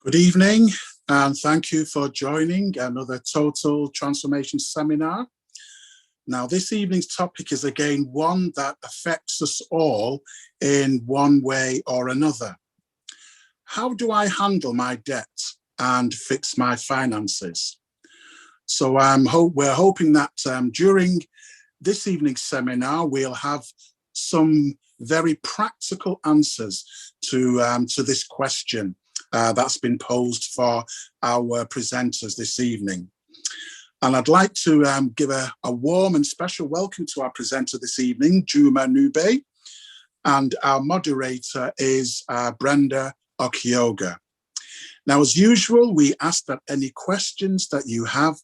Good evening, and thank you for joining another Total Transformation Seminar. Now, this evening's topic is again one that affects us all in one way or another. How do I handle my debt and fix my finances? So we're hoping that during this evening's seminar, we'll have some very practical answers to this question that's been posed for our presenters this evening. And I'd like to give a warm and special welcome to our presenter this evening, Juma P Ncube, and our moderator is Brenda Okyoga. Now, as usual, we ask that any questions that you have,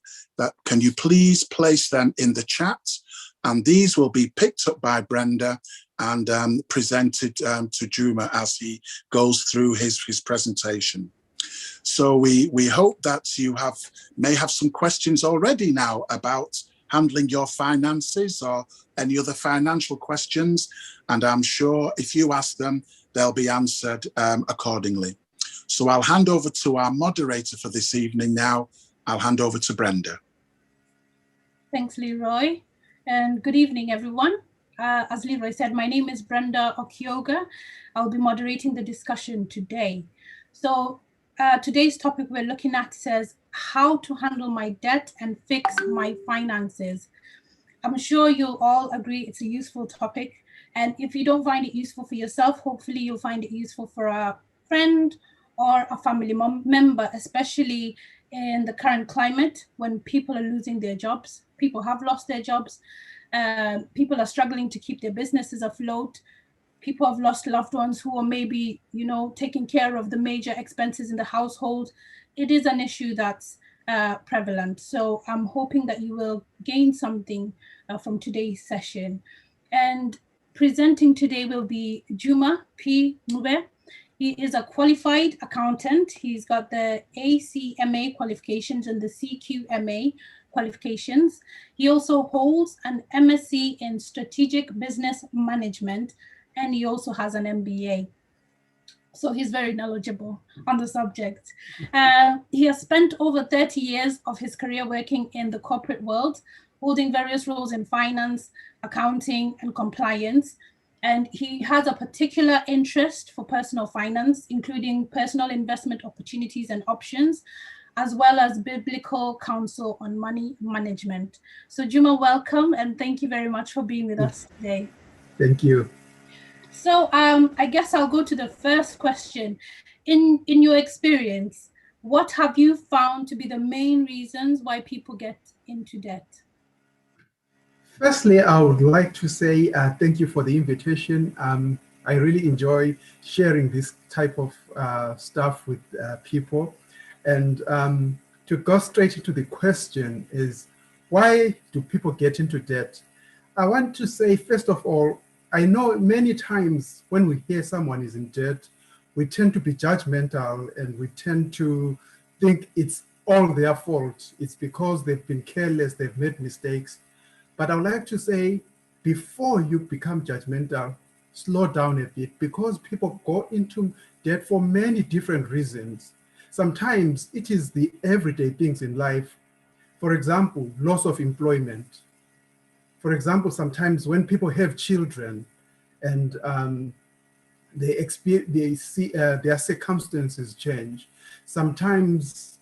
can you please place them in the chat, and these will be picked up by Brenda and presented to Juma as he goes through his presentation. So we hope that you may have some questions already now about handling your finances or any other financial questions, and I'm sure if you ask them, they'll be answered accordingly. So I'll hand over to our moderator for this evening now. I'll hand over to Brenda. Thanks, Leroy, and good evening, everyone. As Leroy said, my name is Brenda Okyoga. I'll be moderating the discussion today. So today's topic we're looking at says how to handle my debt and fix my finances. I'm sure you'll all agree it's a useful topic. And if you don't find it useful for yourself, hopefully you'll find it useful for a friend or a family member, especially in the current climate when people are losing their jobs. People have lost their jobs. People are struggling to keep their businesses afloat. People have lost loved ones who are maybe, taking care of the major expenses in the household. It is an issue that's prevalent. So I'm hoping that you will gain something from today's session. And presenting today will be Juma P Ncube. He is a qualified accountant. He's got the ACMA qualifications and the CQMA qualifications. He also holds an MSc in Strategic Business Management, and he also has an MBA. So he's very knowledgeable on the subject. He has spent over 30 years of his career working in the corporate world, holding various roles in finance, accounting, and compliance. And he has a particular interest for personal finance, including personal investment opportunities and options, as well as biblical counsel on money management. So Juma, welcome, and thank you very much for being with us today. Thank you. So I guess I'll go to the first question. In your experience, what have you found to be the main reasons why people get into debt? Firstly, I would like to say thank you for the invitation. I really enjoy sharing this type of stuff with people. And to go straight into the question is, why do people get into debt? I want to say, first of all, I know many times when we hear someone is in debt, we tend to be judgmental and we tend to think it's all their fault. It's because they've been careless, they've made mistakes. But I would like to say, before you become judgmental, slow down a bit, because people go into debt for many different reasons. Sometimes it is the everyday things in life. For example, loss of employment. For example, sometimes when people have children and they see their circumstances change. Sometimes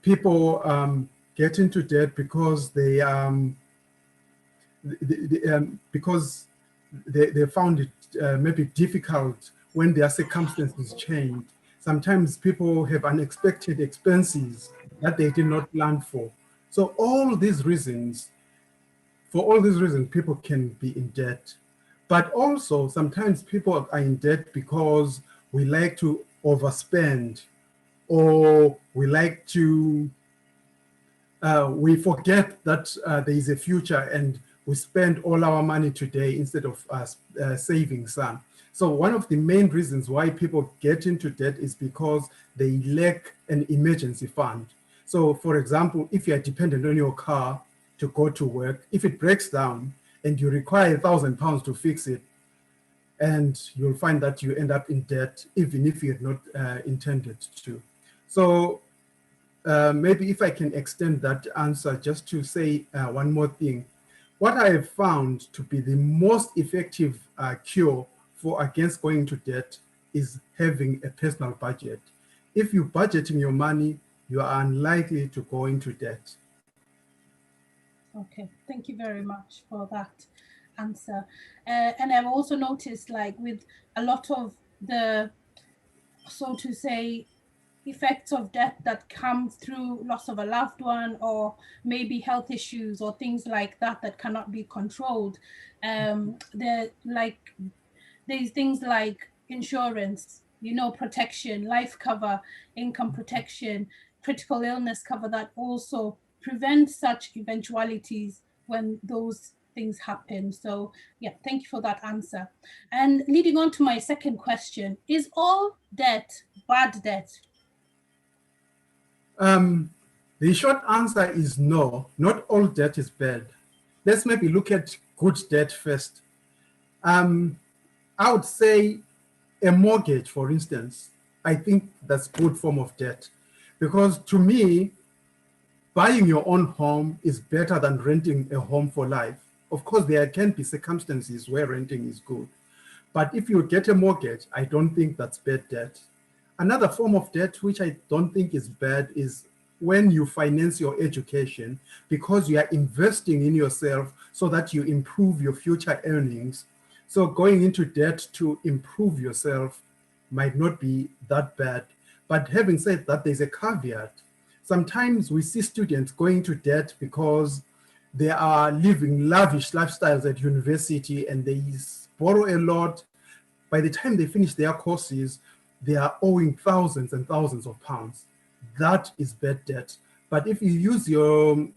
people get into debt because they found it maybe difficult when their circumstances change. Sometimes people have unexpected expenses that they did not plan for. So for all these reasons, people can be in debt. But also sometimes people are in debt because we like to overspend, or we like to we forget that there is a future and we spend all our money today instead of saving some. So one of the main reasons why people get into debt is because they lack an emergency fund. So for example, if you are dependent on your car to go to work, if it breaks down and you require £1,000 to fix it, and you'll find that you end up in debt even if you had not intended to. So maybe if I can extend that answer just to say one more thing. What I have found to be the most effective cure for against going into debt is having a personal budget. If you're budgeting your money, you are unlikely to go into debt. Okay, thank you very much for that answer. And I've also noticed, like, with a lot of the, so to say, effects of death that come through loss of a loved one, or maybe health issues or things like that that cannot be controlled. There's things like insurance, you know, protection, life cover, income protection, critical illness cover that also prevent such eventualities when those things happen. So yeah, thank you for that answer. And leading on to my second question, is all debt bad debt? The short answer is no, not all debt is bad. Let's maybe look at good debt first. I would say a mortgage, for instance, I think that's a good form of debt, because to me, buying your own home is better than renting a home for life. Of course, there can be circumstances where renting is good, but if you get a mortgage, I don't think that's bad debt. Another form of debt, which I don't think is bad, is when you finance your education, because you are investing in yourself so that you improve your future earnings. So going into debt to improve yourself might not be that bad. But having said that, there's a caveat. Sometimes we see students going into debt because they are living lavish lifestyles at university and they borrow a lot. By the time they finish their courses, they are owing thousands and thousands of pounds. That is bad debt. But if you use your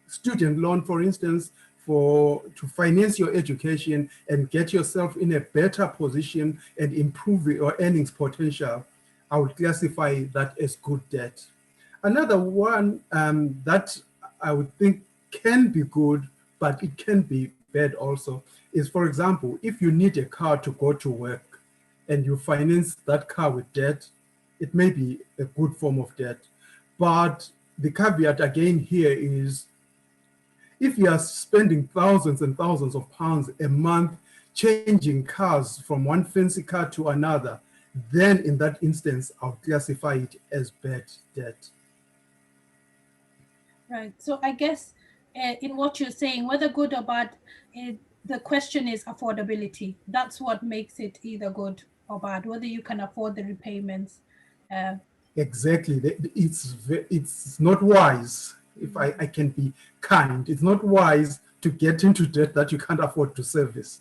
student loan, for instance, to finance your education and get yourself in a better position and improve your earnings potential, I would classify that as good debt. Another one that I would think can be good, but it can be bad also, is, for example, if you need a car to go to work and you finance that car with debt, it may be a good form of debt. But the caveat again here is, if you are spending thousands and thousands of pounds a month changing cars from one fancy car to another, then in that instance, I'll classify it as bad debt. Right. So I guess in what you're saying, whether good or bad, the question is affordability. That's what makes it either good or bad, whether you can afford the repayments. Exactly. It's not wise, if I can be kind, it's not wise to get into debt that you can't afford to service.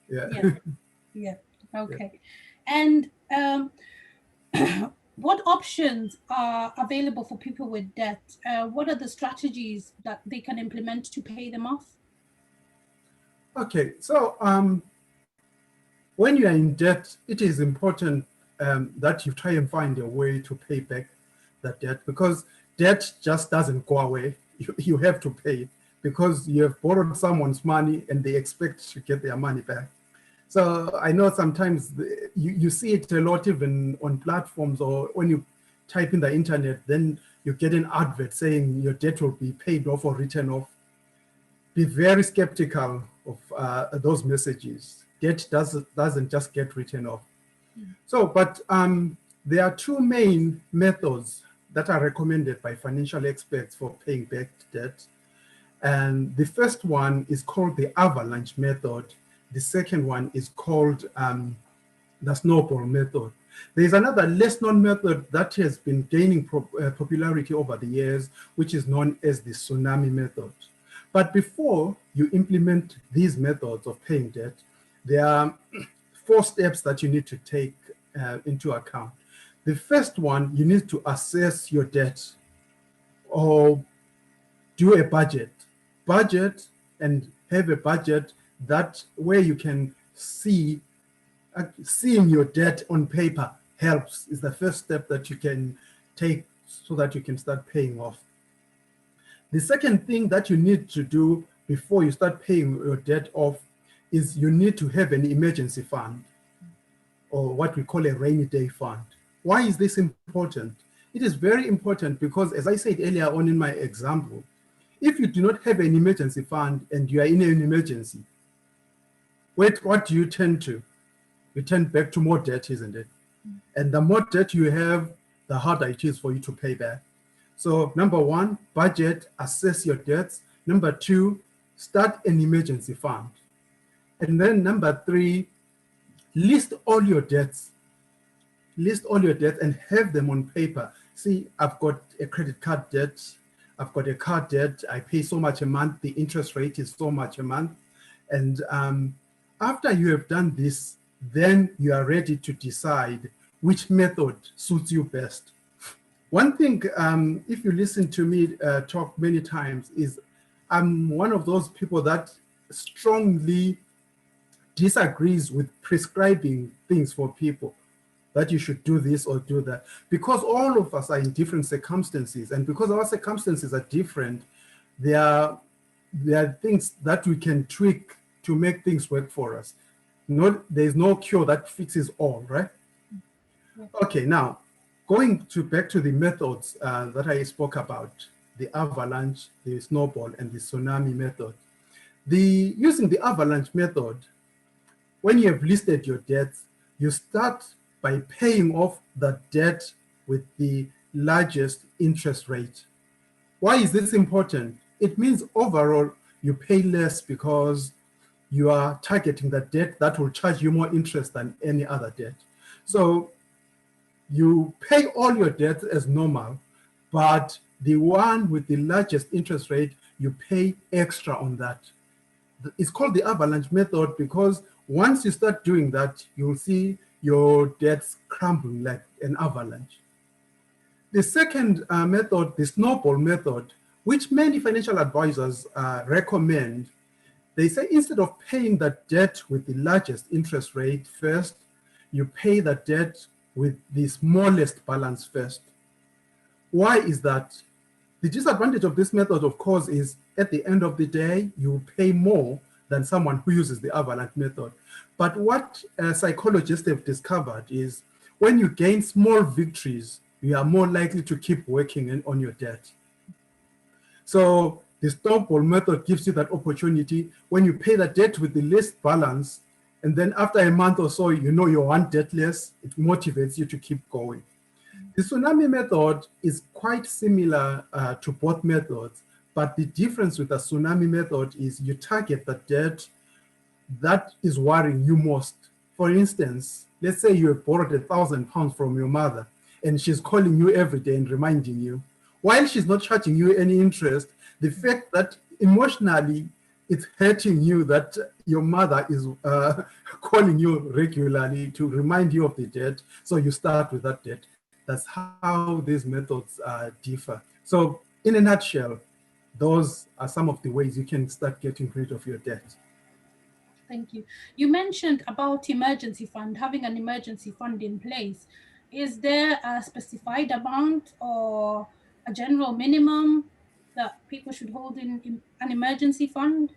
Yeah. Okay. And what options are available for people with debt? What are the strategies that they can implement to pay them off? Okay, so when you are in debt, it is important that you try and find a way to pay back that debt, because debt just doesn't go away. You have to pay it because you have borrowed someone's money and they expect to get their money back. So I know sometimes you see it a lot even on platforms, or when you type in the internet, then you get an advert saying your debt will be paid off or written off. Be very skeptical of those messages. Debt doesn't just get written off. So, but there are two main methods that are recommended by financial experts for paying back debt. And the first one is called the avalanche method. The second one is called the snowball method. There's another less known method that has been gaining popularity over the years, which is known as the tsunami method. But before you implement these methods of paying debt, there are 4 steps that you need to take into account. The first one, you need to assess your debt or do a budget. Budget and have a budget that where you can see seeing your debt on paper helps, is the first step that you can take so that you can start paying off. The second thing that you need to do before you start paying your debt off is you need to have an emergency fund, or what we call a rainy day fund. Why is this important? It is very important because, as I said earlier on in my example, if you do not have an emergency fund and you are in an emergency, what do you turn to? You turn back to more debt, isn't it? And the more debt you have, the harder it is for you to pay back. So number one, budget, assess your debts. Number two, start an emergency fund. And then number three, list all your debts. List all your debts and have them on paper. See, I've got a credit card debt. I've got a car debt. I pay so much a month. The interest rate is so much a month. And after you have done this, then you are ready to decide which method suits you best. One thing, if you listen to me talk many times, is I'm one of those people that strongly disagrees with prescribing things for people, that you should do this or do that, because all of us are in different circumstances, and because our circumstances are different, there are things that we can tweak to make things work for us. There's no cure that fixes all, right? Okay, now going back to the methods that I spoke about, the avalanche, the snowball, and the tsunami method. Using the avalanche method, when you have listed your debts, you start by paying off the debt with the largest interest rate. Why is this important? It means overall you pay less because you are targeting the debt that will charge you more interest than any other debt. So you pay all your debts as normal, but the one with the largest interest rate, you pay extra on that. It's called the avalanche method because once you start doing that, you'll see your debts crumbling like an avalanche. The second method, the snowball method, which many financial advisors recommend, they say instead of paying the debt with the largest interest rate first, you pay the debt with the smallest balance first. Why is that? The disadvantage of this method, of course, is at the end of the day, you pay more than someone who uses the avalanche method. But what psychologists have discovered is when you gain small victories, you are more likely to keep working on your debt. So the snowball method gives you that opportunity when you pay the debt with the least balance, and then after a month or so, you know you're one debt less, it motivates you to keep going. The tsunami method is quite similar to both methods, but the difference with the tsunami method is you target the debt that is worrying you most. For instance, let's say you have borrowed £1,000 from your mother and she's calling you every day and reminding you. While she's not charging you any interest, the fact that emotionally it's hurting you that your mother is calling you regularly to remind you of the debt, so you start with that debt. That's how these methods differ. So in a nutshell, those are some of the ways you can start getting rid of your debt. Thank you. You mentioned about emergency fund, having an emergency fund in place. Is there a specified amount or a general minimum that people should hold in an emergency fund?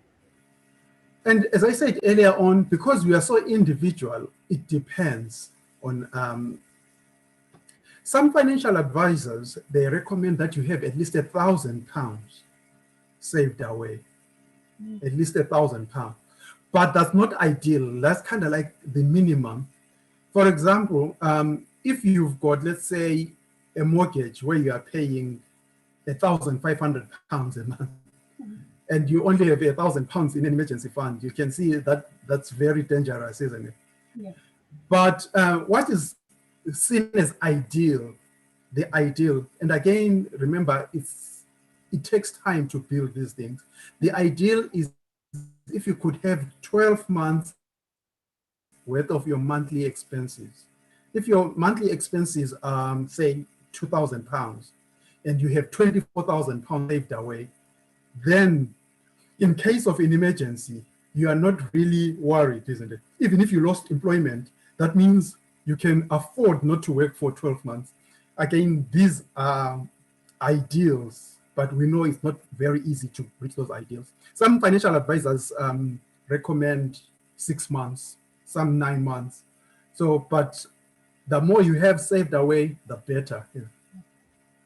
And as I said earlier on, because we are so individual, it depends on some financial advisors, they recommend that you have at least £1,000 saved away, at least £1,000. But that's not ideal. That's kind of like the minimum. For example, if you've got, let's say, a mortgage where you are paying £1,500 a month, and you only have £1,000 in an emergency fund, you can see that that's very dangerous, isn't it? Yeah. But what is seen as ideal, the ideal, and again, remember, it takes time to build these things. The ideal is if you could have 12 months worth of your monthly expenses. If your monthly expenses are, say, £2,000, and you have £24,000 saved away, then in case of an emergency, you are not really worried, isn't it? Even if you lost employment, that means you can afford not to work for 12 months. Again, these are ideals, but we know it's not very easy to reach those ideals. Some financial advisors recommend 6 months, some 9 months. So, but the more you have saved away, the better. Yeah.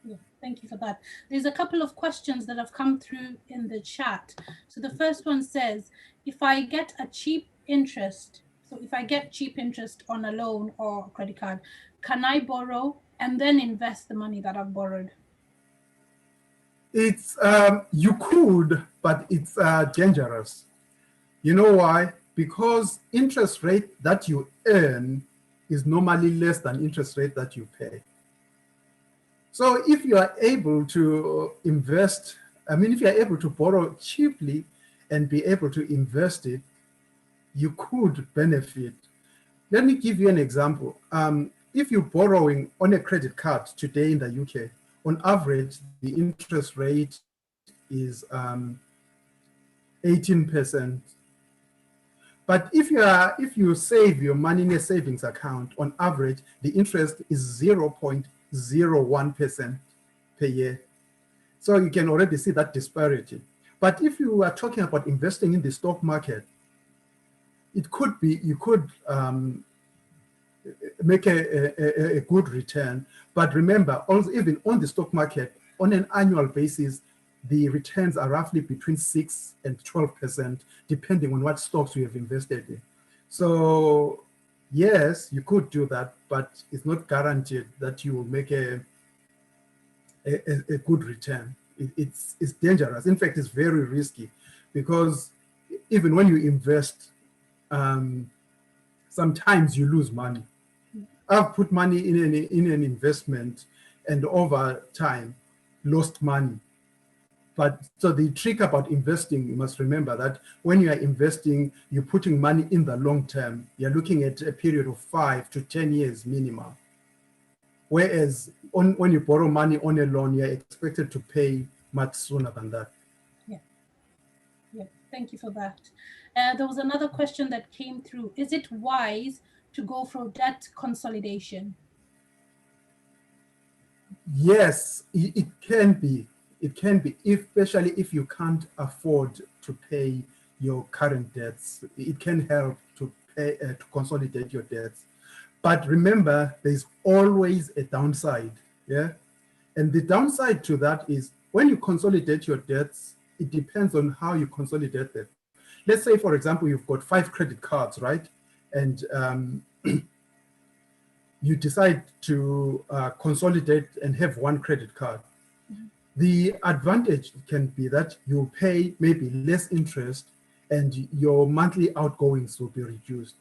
Yeah, thank you for that. There's a couple of questions that have come through in the chat. So the first one says, if I get a cheap interest, so if I get cheap interest on a loan or a credit card, can I borrow and then invest the money that I've borrowed? It's you could, but it's dangerous. You know why? Because interest rate that you earn is normally less than interest rate that you pay. So if you are able to invest, if you are able to borrow cheaply and be able to invest it, you could benefit. Let me give you an example. If you're borrowing on a credit card today in the UK, on average, the interest rate is 18%. But if you save your money in a savings account, on average, the interest is 0.01% per year. So you can already see that disparity. But if you are talking about investing in the stock market, it could be, you could make a good return. But remember, also even on the stock market, on an annual basis, the returns are roughly between 6 and 12%, depending on what stocks you have invested in. So yes, you could do that, but it's not guaranteed that you will make a good return. It's dangerous. In fact, it's very risky, because even when you invest, sometimes you lose money. I've put money in an investment and over time lost money. But so the trick about investing, you must remember that when you are investing, you're putting money in the long term. You're looking at a period of 5 to 10 years minimum. Whereas when you borrow money on a loan, you're expected to pay much sooner than that. Yeah, thank you for that. There was another question that came through. Is it wise to go for debt consolidation? Yes, it can be. It can be, especially if you can't afford to pay your current debts. It can help to pay to consolidate your debts. But remember, there's always a downside. Yeah, and the downside to that is when you consolidate your debts, it depends on how you consolidate them. Let's say, for example, you've got 5 credit cards, right? And you decide to consolidate and have 1 credit card. The advantage can be that you pay maybe less interest and your monthly outgoings will be reduced.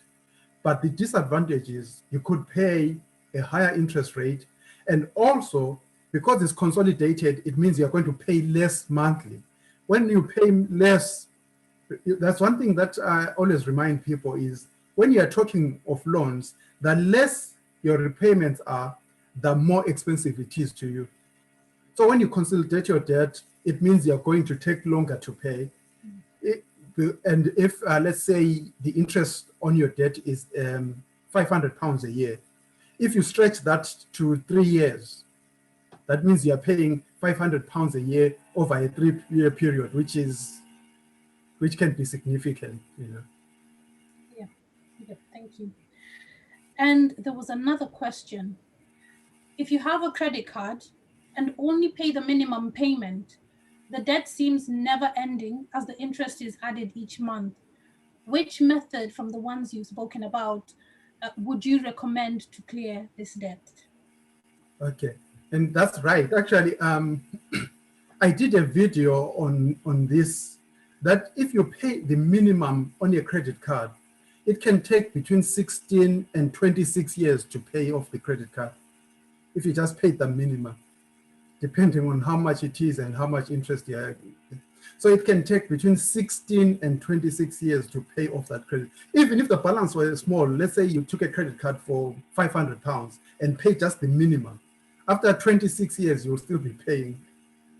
But the disadvantage is you could pay a higher interest rate, and also because it's consolidated, it means you're going to pay less monthly. When you pay less, that's one thing that I always remind people is when you are talking of loans, the less your repayments are, the more expensive it is to you. So when you consolidate your debt, it means you're going to take longer to pay. And if, let's say, the interest on your debt is £500 a year, if you stretch that to 3 years, that means you're paying £500 a year over a 3-year period, which can be significant, you know. Yeah, thank you. And there was another question. If you have a credit card and only pay the minimum payment, the debt seems never ending as the interest is added each month. Which method from the ones you've spoken about would you recommend to clear this debt? Okay, and that's right. Actually, I did a video on this, that if you pay the minimum on your credit card, it can take between 16 and 26 years to pay off the credit card if you just paid the minimum, depending on how much it is and how much interest you are. So it can take between 16 and 26 years to pay off that credit. Even if the balance was small, let's say you took a credit card for £500 and paid just the minimum. After 26 years, you'll still be paying.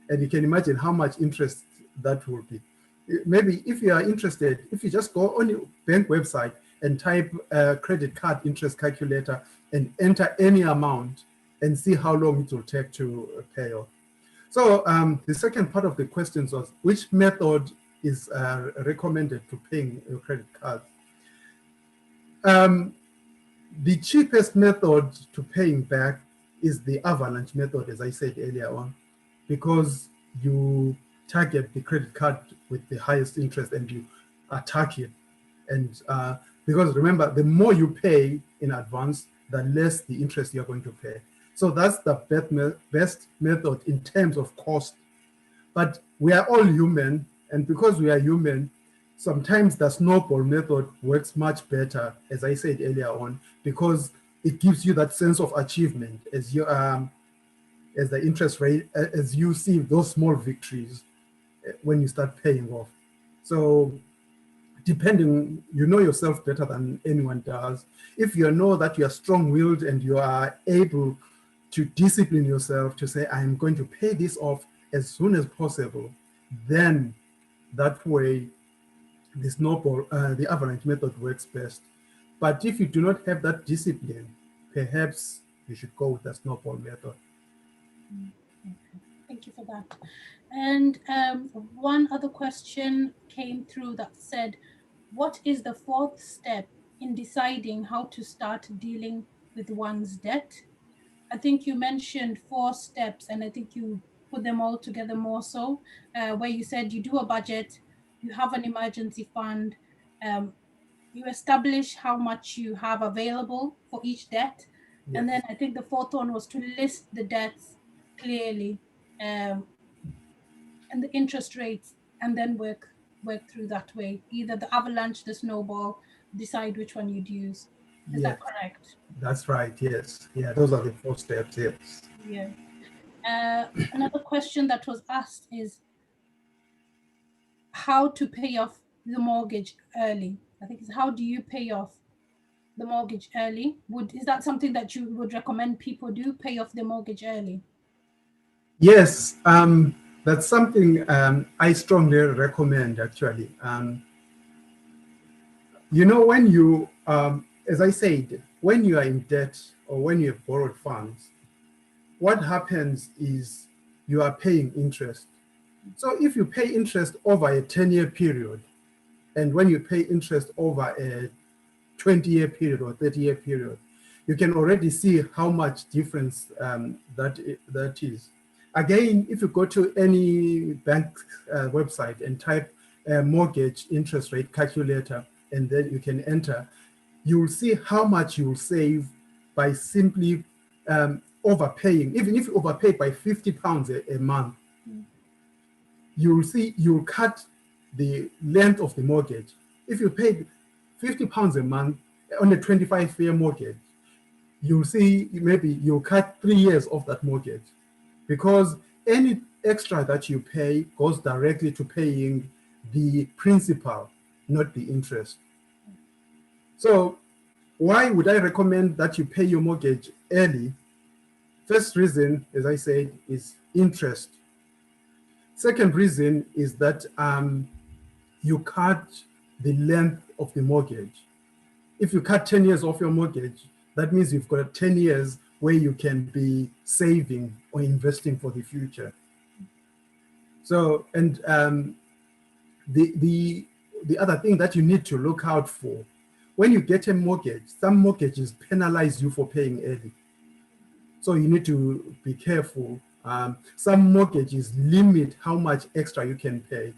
And you can imagine how much interest that will be. Maybe if you are interested, if you just go on your bank website and type credit card interest calculator and enter any amount and see how long it will take to pay off. So the second part of the question was, which method is recommended to paying your credit card? The cheapest method to paying back is the avalanche method, as I said earlier on, because you target the credit card with the highest interest and you attack it. And because remember, the more you pay in advance, the less the interest you're going to pay. So that's the best method in terms of cost. But we are all human, and because we are human, sometimes the snowball method works much better, as I said earlier on, because it gives you that sense of achievement as you as the interest rate, as you see those small victories when you start paying off. So depending, you know yourself better than anyone does. If you know that you are strong-willed and you are able to discipline yourself to say, I'm going to pay this off as soon as possible, then that way the snowball, the avalanche method works best. But if you do not have that discipline, perhaps you should go with the snowball method. Thank you for that. And one other question came through that said, what is the fourth step in deciding how to start dealing with one's debt? I think you mentioned 4 steps, and I think you put them all together more so, where you said you do a budget, you have an emergency fund, you establish how much you have available for each debt. Yes. And then I think the 4th one was to list the debts clearly, and the interest rates, and then work through that way. Either the avalanche, the snowball, decide which one you'd use. Is that correct? That's right, yes. Yeah, those are the 4 steps, yes. Yeah. Another question that was asked is how to pay off the mortgage early. I think it's how do you pay off the mortgage early? Is that something that you would recommend people do, pay off their mortgage early? Yes, that's something I strongly recommend, actually. You know, when you, as I said, when you are in debt or when you have borrowed funds, what happens is you are paying interest. So if you pay interest over a 10-year period, and when you pay interest over a 20-year period or 30-year period, you can already see how much difference that is. Again, if you go to any bank website and type mortgage interest rate calculator, and then you can enter, you will see how much you will save by simply overpaying. Even if you overpay by £50 a month, you will see you'll cut the length of the mortgage. If you paid £50 a month on a 25-year mortgage, you'll see maybe you'll cut 3 years of that mortgage, because any extra that you pay goes directly to paying the principal, not the interest. So why would I recommend that you pay your mortgage early? First reason, as I said, is interest. Second reason is that you cut the length of the mortgage. If you cut 10 years off your mortgage, that means you've got 10 years where you can be saving or investing for the future. So, and the other thing that you need to look out for, when you get a mortgage, some mortgages penalize you for paying early. So you need to be careful. Some mortgages limit how much extra you can pay.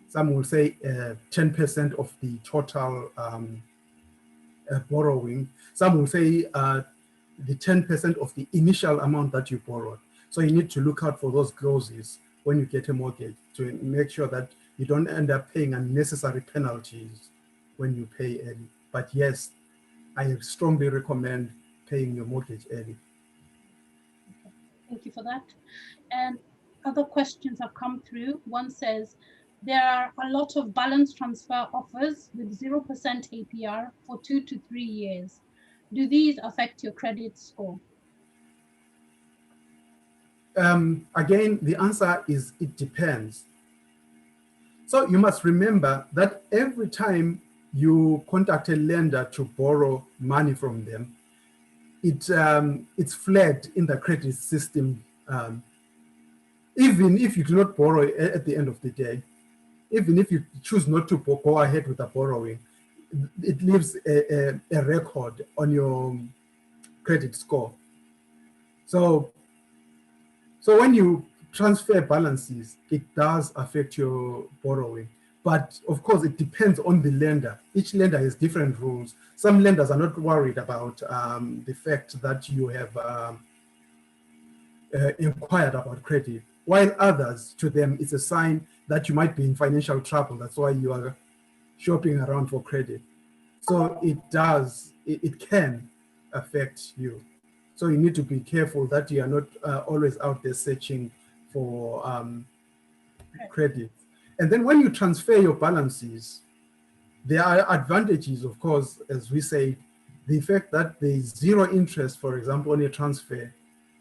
Some will say 10% of the total borrowing. Some will say the 10% of the initial amount that you borrowed. So you need to look out for those clauses when you get a mortgage to make sure that you don't end up paying unnecessary penalties when you pay early. But yes, I strongly recommend paying your mortgage early. Okay. Thank you for that. And other questions have come through. One says, there are a lot of balance transfer offers with 0% APR for 2 to 3 years. Do these affect your credit score? Again, the answer is it depends. So you must remember that every time you contact a lender to borrow money from them, it's flagged in the credit system. Even if you do not borrow at the end of the day, even if you choose not to go ahead with the borrowing, it leaves a record on your credit score. So when you transfer balances, it does affect your borrowing. But of course, it depends on the lender. Each lender has different rules. Some lenders are not worried about the fact that you have inquired about credit, while others, to them, it's a sign that you might be in financial trouble. That's why you are shopping around for credit. So it can affect you. So you need to be careful that you are not always out there searching for credit. And then when you transfer your balances, there are advantages, of course, as we say, the fact that there is zero interest, for example, on a transfer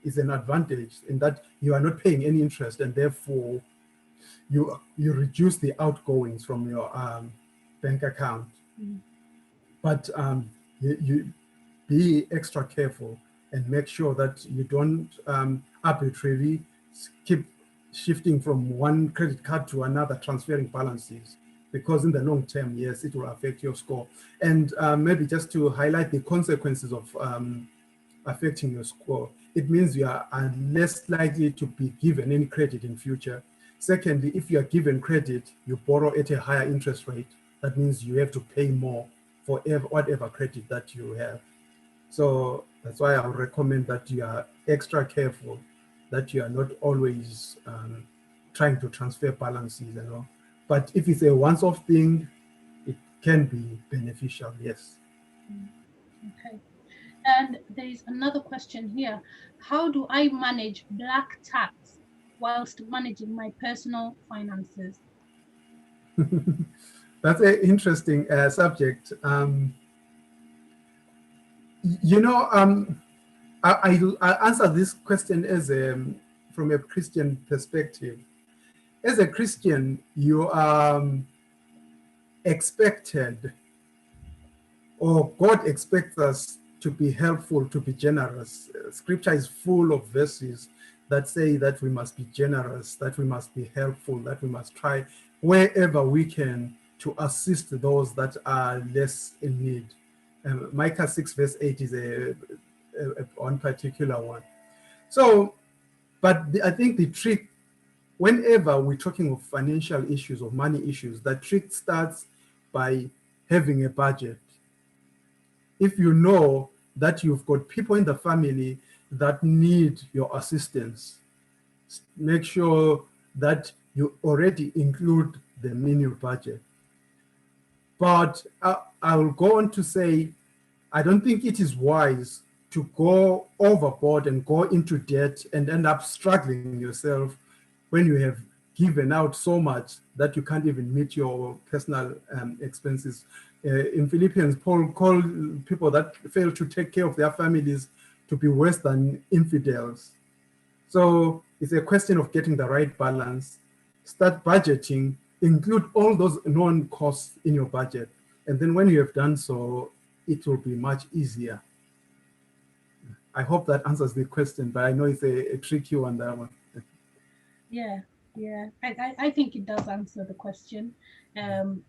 is an advantage in that you are not paying any interest, and therefore you reduce the outgoings from your bank account. But you be extra careful and make sure that you don't arbitrarily keep shifting from one credit card to another, transferring balances, because in the long term, yes, it will affect your score. And maybe just to highlight the consequences of affecting your score, it means you are less likely to be given any credit in future. Secondly, if you are given credit, you borrow at a higher interest rate. That means you have to pay more for whatever credit that you have. So that's why I would recommend that you are extra careful, that you are not always trying to transfer balances and all. But if it's a once-off thing, it can be beneficial, yes. Okay. And there is another question here. How do I manage black tax whilst managing my personal finances? That's an interesting subject. I answer this question as from a Christian perspective. As a Christian, you are expected, or God expects us to be helpful, to be generous. Scripture is full of verses that say that we must be generous, that we must be helpful, that we must try wherever we can to assist those that are less in need. Micah 6 verse 8 is one particular one. So, but I think the trick, whenever we're talking of financial issues, of money issues, the trick starts by having a budget. If you know that you've got people in the family that need your assistance, make sure that you already include them in your budget. But I will go on to say, I don't think it is wise to go overboard and go into debt and end up struggling yourself when you have given out so much that you can't even meet your personal expenses. In Philippians, Paul called people that fail to take care of their families to be worse than infidels. So it's a question of getting the right balance. Start budgeting, include all those known costs in your budget. And then when you have done so, it will be much easier. I hope that answers the question, but I know it's a tricky one, that one. Yeah. I think it does answer the question. And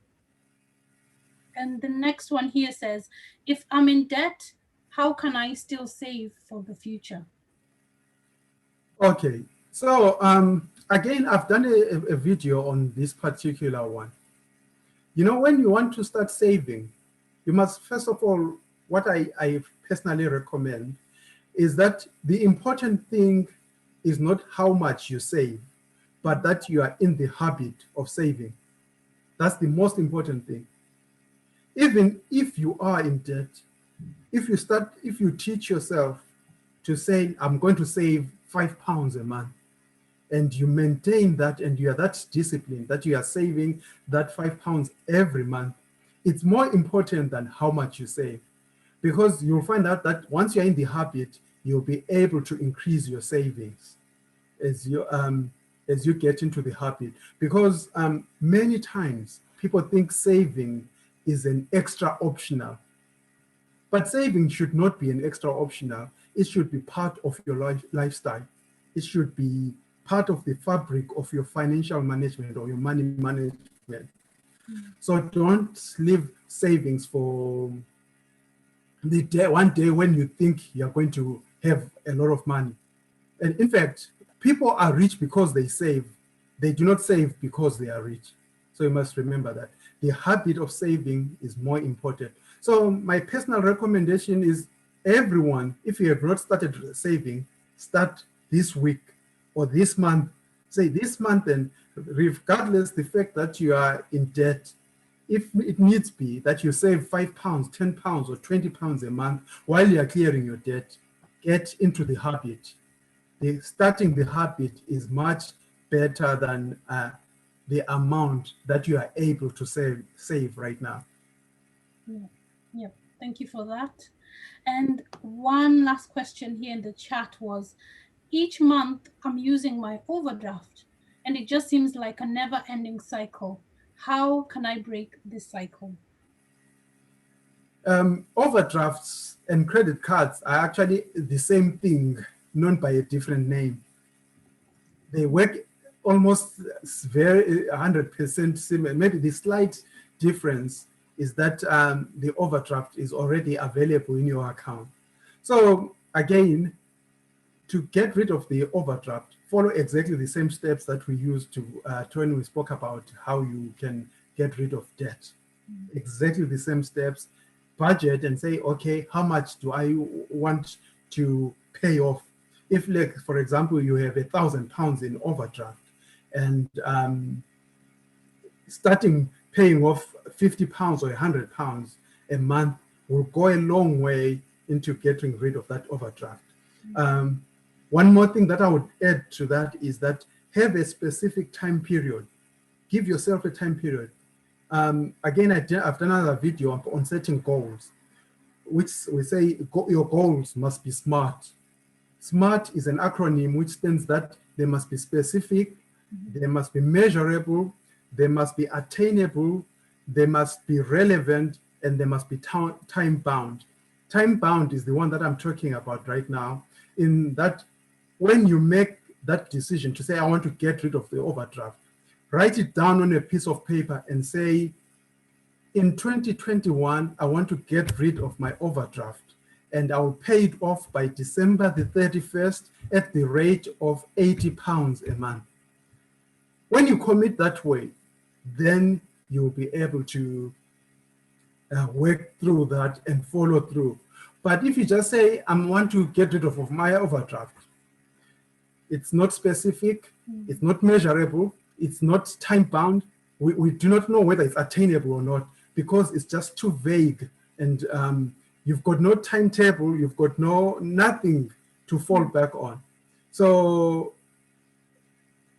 the next one here says, if I'm in debt, how can I still save for the future? Okay, so again, I've done a video on this particular one. You know, when you want to start saving, you must, first of all, what I personally recommend is that the important thing is not how much you save, but that you are in the habit of saving. That's the most important thing. Even if you are in debt, if you teach yourself to say, I'm going to save £5 a month, and you maintain that, and you are that disciplined that you are saving that £5 every month, it's more important than how much you save, because you'll find out that once you're in the habit, you'll be able to increase your savings as you get into the habit. Because many times people think saving is an extra optional, but saving should not be an extra optional. It should be part of your lifestyle. It should be part of the fabric of your financial management or your money management. So don't leave savings for the day, one day when you think you're going to have a lot of money. And in fact, people are rich because they save. They do not save because they are rich. So you must remember that the habit of saving is more important. So my personal recommendation is everyone, if you have not started saving, start this week or this month. Say this month, and regardless the fact that you are in debt, if it needs be that you save £5, £10 or £20 a month while you are clearing your debt, get into the habit. Starting the habit is much better than the amount that you are able to save right now. Yeah, thank you for that. And one last question here in the chat was, each month I'm using my overdraft and it just seems like a never-ending cycle. How can I break this cycle? Overdrafts and credit cards are actually the same thing, known by a different name. They work almost very 100% similar. Maybe the slight difference is that the overdraft is already available in your account. So again, to get rid of the overdraft, follow exactly the same steps that we used to when we spoke about how you can get rid of debt. Exactly the same steps. Budget and say, okay, how much do I want to pay off? If, like, for example, you have £1,000 in overdraft and starting paying off £50 or £100 a month will go a long way into getting rid of that overdraft. One more thing that I would add to that is that have a specific time period. Give yourself a time period. Again, I've done another video on setting goals, which we say your goals must be SMART. SMART is an acronym which stands that they must be specific, they must be measurable, they must be attainable, they must be relevant, and they must be time-bound. Time-bound is the one that I'm talking about right now, in that when you make that decision to say, I want to get rid of the overdraft, write it down on a piece of paper and say, in 2021, I want to get rid of my overdraft and I will pay it off by December the 31st at the rate of £80 a month. When you commit that way, then you'll be able to work through that and follow through. But if you just say, I want to get rid of my overdraft, it's not specific, it's not measurable, it's not time-bound, we do not know whether it's attainable or not because it's just too vague, and you've got no timetable, you've got nothing to fall back on. So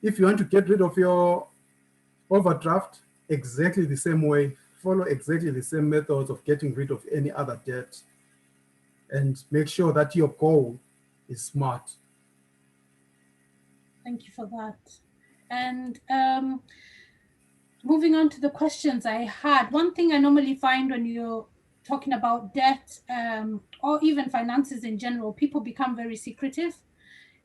if you want to get rid of your overdraft, exactly the same way, follow exactly the same methods of getting rid of any other debt, and make sure that your goal is SMART. Thank you for that. And moving on to the questions I had, one thing I normally find when you're talking about debt or even finances in general, people become very secretive,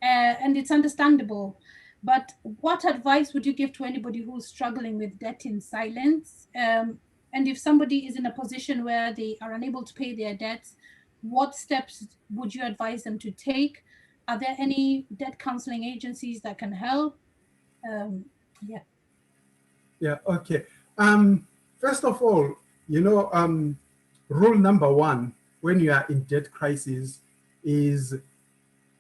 and it's understandable. But what advice would you give to anybody who's struggling with debt in silence? And if somebody is in a position where they are unable to pay their debts, what steps would you advise them to take? Are there any debt counseling agencies that can help? Yeah, okay. First of all, rule number one when you are in debt crisis is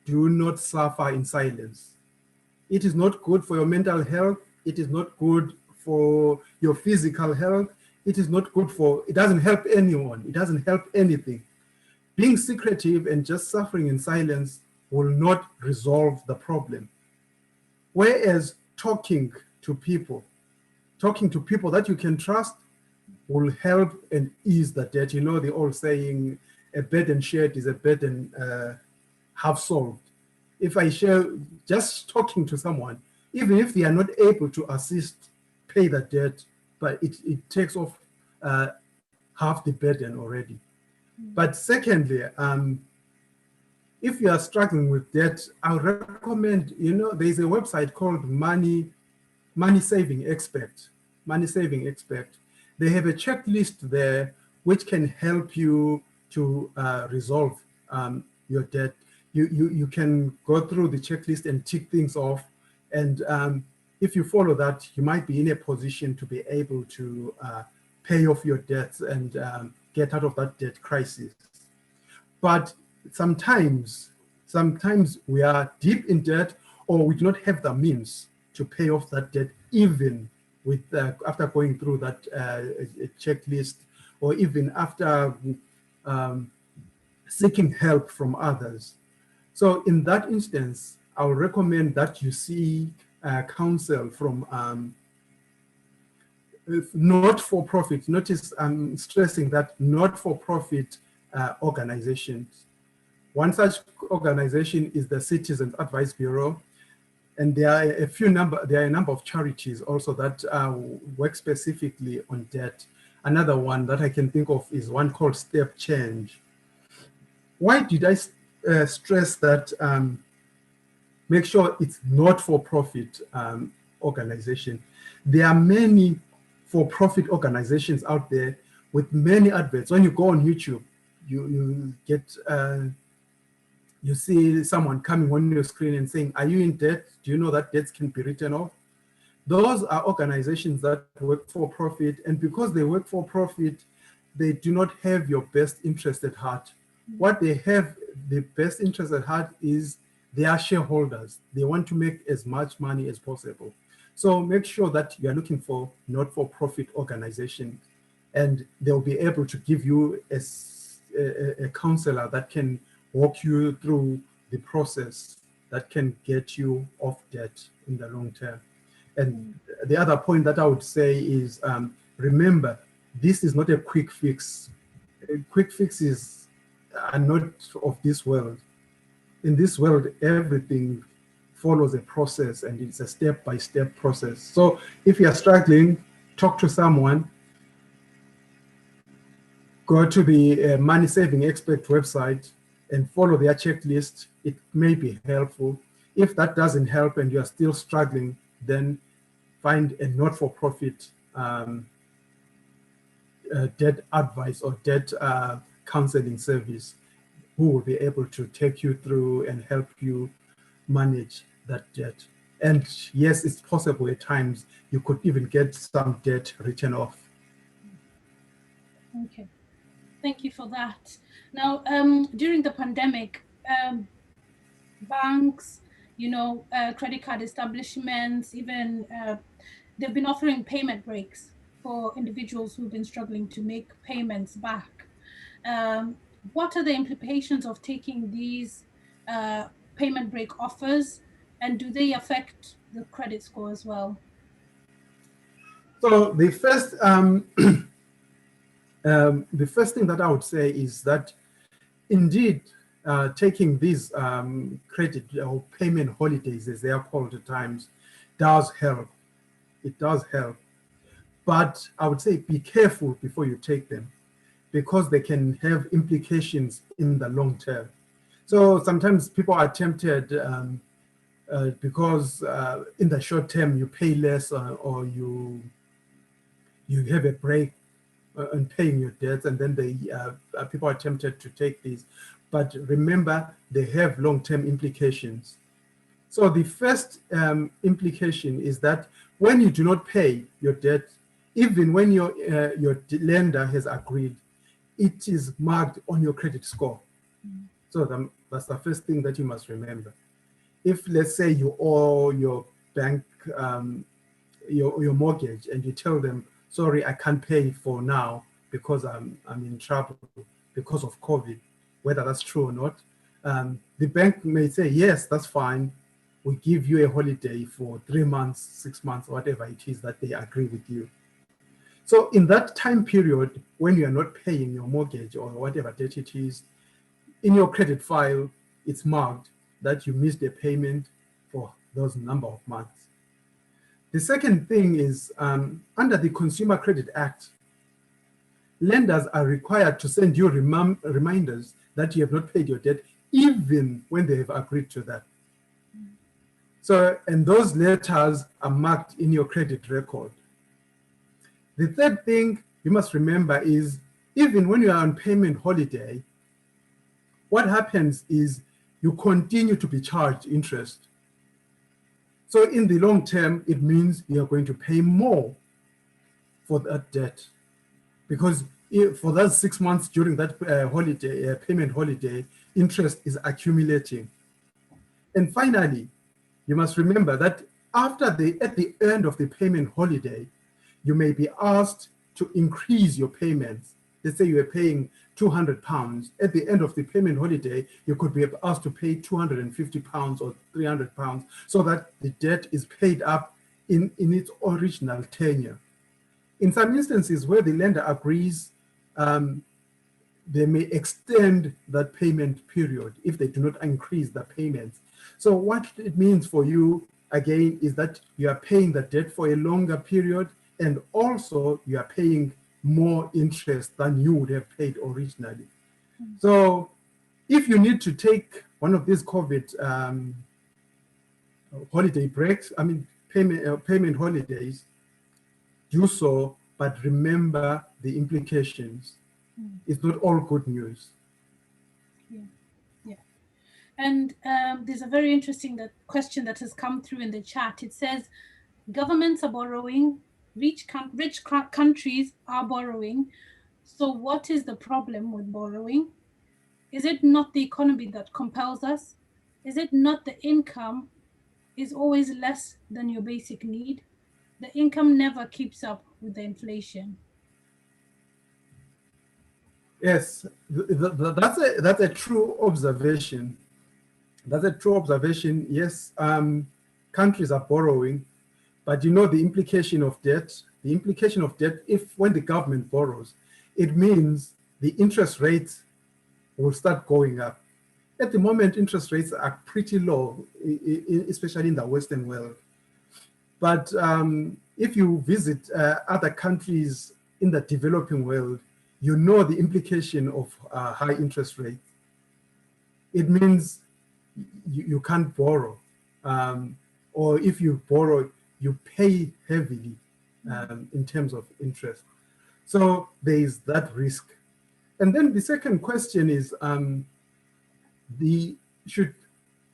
do not suffer in silence. It is not good for your mental health. It is not good for your physical health. It is not good it doesn't help anyone. It doesn't help anything. Being secretive and just suffering in silence will not resolve the problem. Whereas talking to people that you can trust will help and ease the debt. You know the old saying, a burden shared is a burden half solved. If I share just talking to someone, even if they are not able to assist, pay the debt, but it takes off half the burden already. But secondly, if you are struggling with debt, I would recommend, there's a website called Money Saving Expert. Money Saving Expert. they have a checklist there which can help you to resolve your debt. You can go through the checklist and tick things off, and if you follow that, you might be in a position to be able to pay off your debts and get out of that debt crisis. But sometimes we are deep in debt, or we do not have the means to pay off that debt, even with after going through that checklist, or even after seeking help from others. So in that instance, I would recommend that you seek counsel from not-for-profit. Notice I'm stressing that not-for-profit organizations. One such organization is the Citizens Advice Bureau, and there are a number of charities also that work specifically on debt. Another one that I can think of is one called Step Change. Why did I stress that? Make sure it's not-for-profit organization. There are many for-profit organizations out there with many adverts. When you go on YouTube, you get you see someone coming on your screen and saying, "Are you in debt? Do you know that debts can be written off?" Those are organizations that work for profit, and because they work for profit, they do not have your best interest at heart. What they have, the best interest at heart, is they are shareholders. They want to make as much money as possible. So make sure that you are looking for not-for-profit organizations, and they'll be able to give you a counselor that can walk you through the process that can get you off debt in the long term. And the other point that I would say is, remember, this is not a quick fix. Quick fixes are not of this world. In this world, everything follows a process, and it's a step-by-step process. So if you're struggling, talk to someone. Go to the Money Saving Expert website and follow their checklist. It may be helpful. If that doesn't help and you're still struggling, then find a not-for-profit debt advice or debt counseling service who will be able to take you through and help you manage that debt. And yes, it's possible at times you could even get some debt written off. Okay, thank you for that. Now, during the pandemic, banks, credit card establishments, even they've been offering payment breaks for individuals who've been struggling to make payments back. What are the implications of taking these payment break offers, and do they affect the credit score as well? So the first thing that I would say is that indeed taking these credit or payment holidays, as they are called at times, does help. It does help. But I would say be careful before you take them, because they can have implications in the long term. So sometimes people are tempted because in the short term you pay less, or you have a break on paying your debts, and then people are tempted to take these. But remember, they have long-term implications. So the first implication is that when you do not pay your debt, even when your lender has agreed, it is marked on your credit score. So that's the first thing that you must remember. If, let's say, you owe your bank your mortgage, and you tell them, "Sorry, I can't pay for now because I'm in trouble because of COVID," whether that's true or not, the bank may say, "Yes, that's fine. We give you a holiday for 3 months, 6 months, whatever it is that they agree with you." So in that time period, when you are not paying your mortgage or whatever debt it is, in your credit file, it's marked that you missed a payment for those number of months. The second thing is, under the Consumer Credit Act, lenders are required to send you reminders that you have not paid your debt, even when they have agreed to that. So, and those letters are marked in your credit record. The third thing you must remember is even when you are on payment holiday, what happens is you continue to be charged interest. So in the long term, it means you're going to pay more for that debt, because for that 6 months during that holiday, payment holiday, interest is accumulating. And finally, you must remember that at the end of the payment holiday, you may be asked to increase your payments. Let's say you are paying £200. At the end of the payment holiday, you could be asked to pay £250 or £300 so that the debt is paid up in its original tenure. In some instances where the lender agrees, they may extend that payment period if they do not increase the payments. So what it means for you, again, is that you are paying the debt for a longer period, and also you are paying more interest than you would have paid originally. So if you need to take one of these COVID holiday breaks, payment holidays, do so, but remember the implications. It's not all good news. Yeah. And there's a very interesting question that has come through in the chat. It says, governments are borrowing, rich countries are borrowing. So what is the problem with borrowing? Is it not the economy that compels us? Is it not the income is always less than your basic need? The income never keeps up with the inflation. Yes, that's a true observation. That's a true observation. Yes, countries are borrowing, but you know the implication of debt. The implication of debt, when the government borrows, it means the interest rates will start going up. At the moment, interest rates are pretty low, especially in the Western world. But if you visit other countries in the developing world, you know the implication of high interest rates. It means you can't borrow, or if you borrow, you pay heavily in terms of interest. So there is that risk. And then the second question is,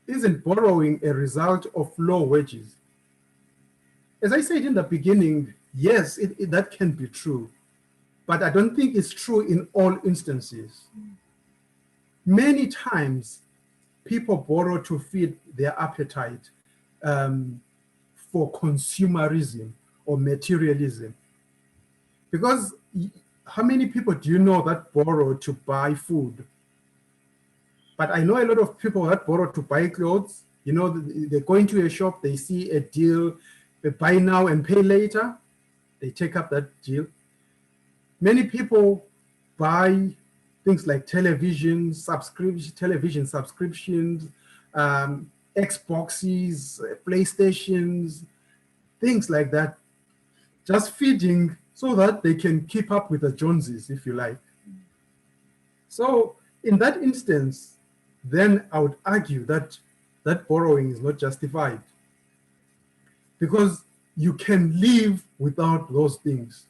isn't borrowing a result of low wages? As I said in the beginning, yes, that can be true, but I don't think it's true in all instances. Many times, people borrow to feed their appetite for consumerism or materialism. Because how many people do you know that borrow to buy food? But I know a lot of people that borrow to buy clothes. You know, they go into a shop, they see a deal, they buy now and pay later, they take up that deal. Many people buy things like television subscriptions, Xboxes, PlayStations, things like that, just feeding so that they can keep up with the Joneses, if you like. So in that instance, then I would argue that borrowing is not justified, because you can live without those things.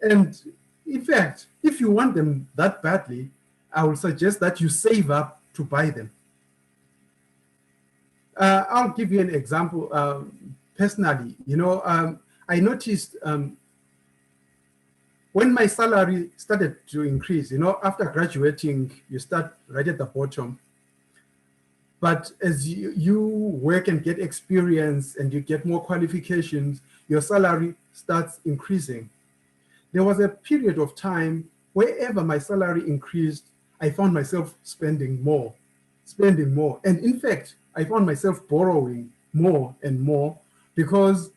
And in fact, if you want them that badly, I would suggest that you save up to buy them. I'll give you an example. Personally, you know, I noticed when my salary started to increase, you know, after graduating, you start right at the bottom. But as you work and get experience and you get more qualifications, your salary starts increasing. There was a period of time wherever my salary increased, I found myself spending more. And in fact, I found myself borrowing more and more because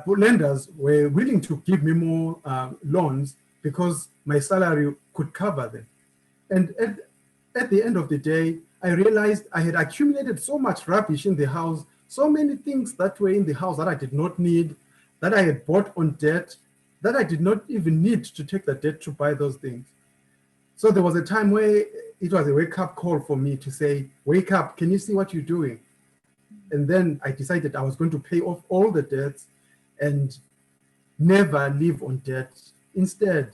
lenders were willing to give me more loans because my salary could cover them. And at the end of the day, I realized I had accumulated so much rubbish in the house, so many things that were in the house that I did not need, that I had bought on debt, that I did not even need to take the debt to buy those things. So there was a time where it was a wake-up call for me to say, wake up, can you see what you're doing? And then I decided I was going to pay off all the debts and never live on debt instead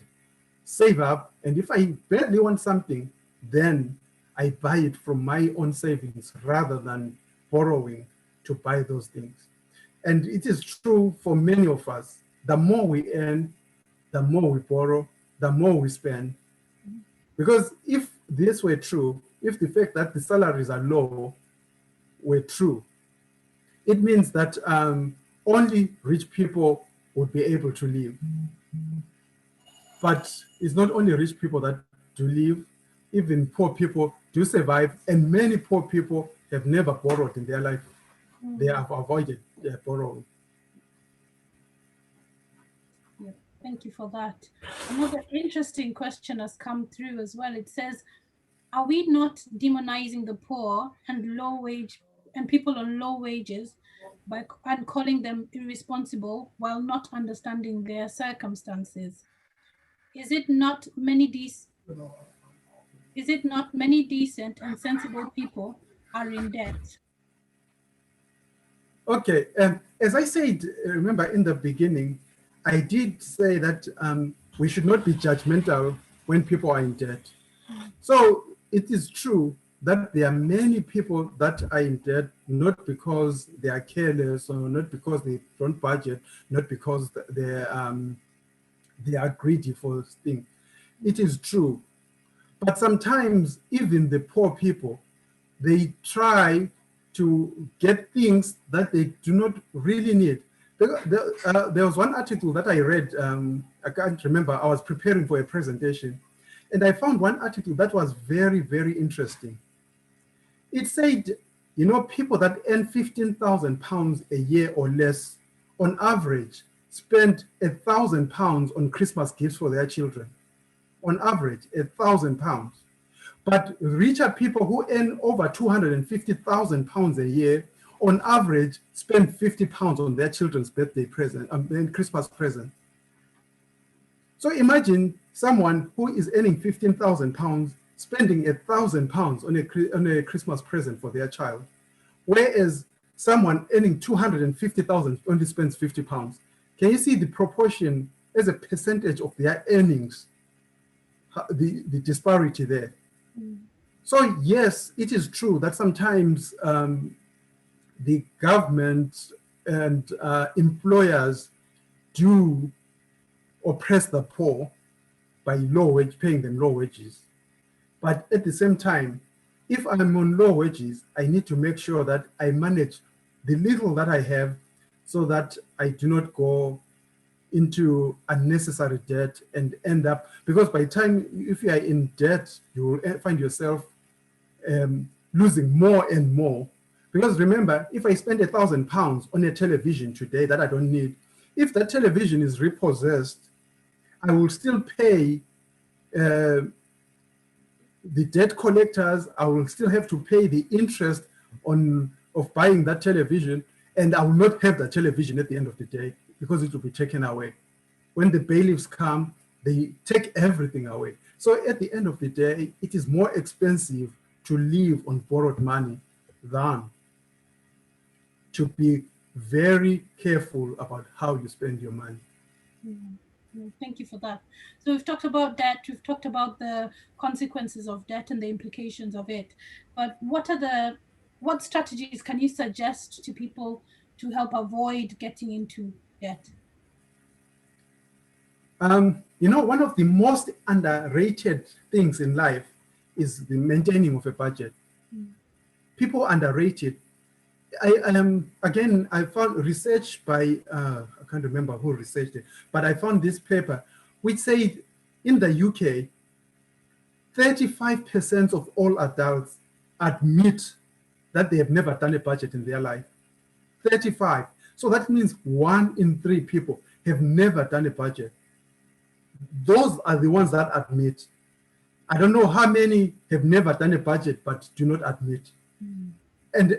save up, and if I badly want something, then I buy it from my own savings rather than borrowing to buy those things. And it is true for many of us. The more we earn, the more we borrow, the more we spend. Because if this were true, if the fact that the salaries are low were true, it means that only rich people would be able to live. But it's not only rich people that do live, even poor people do survive, and many poor people have never borrowed in their life. They have avoided borrowing. Yeah, thank you for that. Another interesting question has come through as well. It says, are we not demonizing the poor and low wage and people on low wages and calling them irresponsible while not understanding their circumstances? Is it not many decent and sensible people are in debt? Okay, as I said, remember in the beginning, I did say that we should not be judgmental when people are in debt. So it is true that there are many people that are in debt, not because they are careless or not because they don't budget, not because they are greedy for things. It is true. But sometimes even the poor people, they try to get things that they do not really need. There was one article that I read, I can't remember, I was preparing for a presentation, and I found one article that was very, very interesting. It said, you know, people that earn £15,000 a year or less, on average, spend £1,000 on Christmas gifts for their children. On average, £1,000. But richer people who earn over £250,000 a year, on average, spend £50 on their children's birthday present, Christmas present. So imagine someone who is earning £15,000 spending £1,000 on a Christmas present for their child, whereas someone earning £250,000 only spends £50. Can you see the proportion as a percentage of their earnings, the disparity there? So yes, it is true that sometimes the government and employers do oppress the poor by paying them low wages. But at the same time, if I'm on low wages, I need to make sure that I manage the little that I have so that I do not go into unnecessary debt and end up, because by the time, if you are in debt, you will find yourself losing more and more. Because remember, if I spend £1,000 on a television today that I don't need, if that television is repossessed, I will still pay the debt collectors. I will still have to pay the interest of buying that television, and I will not have that television at the end of the day because it will be taken away. When the bailiffs come, they take everything away. So at the end of the day, it is more expensive to live on borrowed money than to be very careful about how you spend your money. Thank you for that. So we've talked about debt, we've talked about the consequences of debt and the implications of it. But what strategies can you suggest to people to help avoid getting into debt? You know, one of the most underrated things in life is the maintaining of a budget. People underrate it. I found research by, I can't remember who researched it, but I found this paper which said in the UK, 35% of all adults admit that they have never done a budget in their life. 35. So that means 1 in 3 people have never done a budget. Those are the ones that admit. I don't know how many have never done a budget but do not admit. And